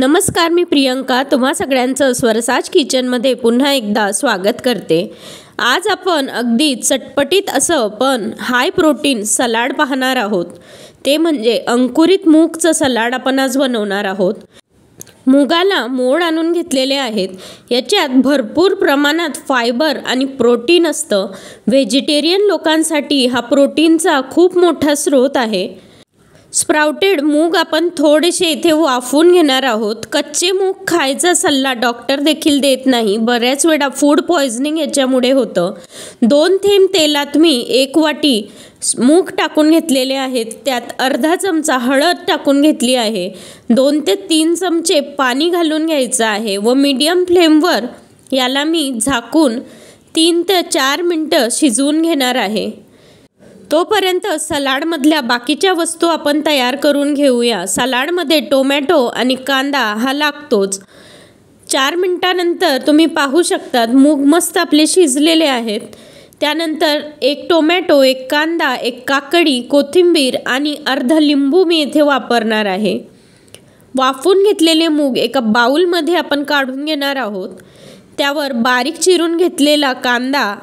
नमस्कार, मी प्रियंका तुम्हा सगळ्यांचं स्वरसाज किचनमध्ये पुन्हा एकदा स्वागत करते। आज आपण अगदी चटपटीत असं पण हाय प्रोटीन सलाड पाहणार आहोत। ते म्हणजे अंकुरित मूगचं सलाड आपण आज बनवणार आहोत। मुगाला मोड आणून घेतलेले आहेत। याच्यात भरपूर प्रमाणात फायबर आणि प्रोटीन असतं। व्हेजिटेरियन लोकांसाठी हा प्रोटीनचा खूप मोठा स्रोत आहे। स्प्राउटेड मूग आपण थोडेसे इथे वाफवून घेणार आहोत। कच्चे मूग खायचा सल्ला डॉक्टर देखील देत नाही। बऱ्याच वेळा फूड पॉइझनिंग याच्यामुळे होतं। 2 थेंब तेलात मी 1 वाटी मूग टाकून घेतलेले आहेत। त्यात अर्धा चमचा हळद टाकून घेतली आहे। 2 ते 3 चमचे पाणी घालून घ्यायचं आहे व मीडियम फ्लेमवर याला मी झाकून 3 ते 4 मिनिटं शिजवून घेणार आहे। तोपर्यंत सलाडमधल्या बाकीच्या वस्तू आपण तयार करून घेऊया। सलाडमध्ये टोमॅटो आणि कांदा हा लागतोच। 4 मिनिटांनंतर तुम्ही पाहू शकता मूग मस्त आपले शिजलेले आहेत। त्यानंतर 1 टोमॅटो, 1 कांदा, 1 काकडी, कोथिंबीर आणि अर्धा लिंबू मी इथे वापरणार आहे। वाफवून घेतलेले मूग एका बाउलमध्ये आपण काढून घेणार आहोत। त्यावर बारीक चिरून घेतलेला कांदा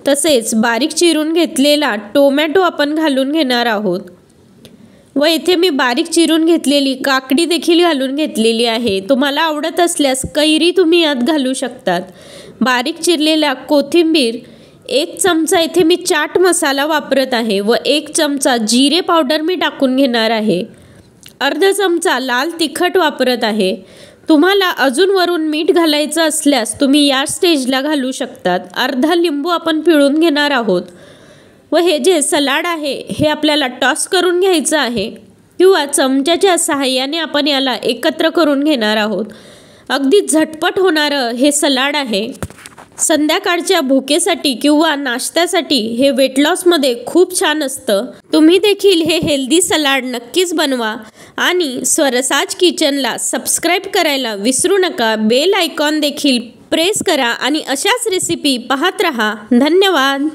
तसेच बारीक चिरून घेतलेला टोमॅटो आपण घालून घेणार आहोत व इथे मी बारीक चिरून घेतलेली काकडी देखील घालून घेतलेली आहे। तुम्हाला आवडत असल्यास कैरी तुम्ही यात घालू शकतात। बारीक चिरलेला कोथिंबीर, 1 चमचा इथे मी चाट मसाला वापरत आहे व 1 चमचा जिरे पावडर मी टाकून घेणार आहे। अर्धा चमचा लाल तिखट वापरत आहे। तुम्हाला अजून वरून मीठ घालायचं असल्यास तुम्ही या स्टेजला घालू शकतात। अर्धा लिंबू आपण पिळून घेणार आहोत व हे जे सलाड आहे हे आपल्याला टॉस करून घ्यायचं आहे किंवा चमच्याच्या सहाय्याने आपण याला एकत्र करून घेणार आहोत। अगदी झटपट होणारं हे सलाड आहे। संध्याकाळच्या भुकेसाठी किंवा नाश्त्यासाठी हे वेट लॉसमध्ये खूप छान असतं। तुम्ही देखील हे हेल्दी सलाड नक्कीच बनवा आणि स्वरसाज किचनला सबस्क्राईब करायला विसरू नका। बेल आयकॉन देखील प्रेस करा आणि अशाच रेसिपी पाहत रहा। धन्यवाद।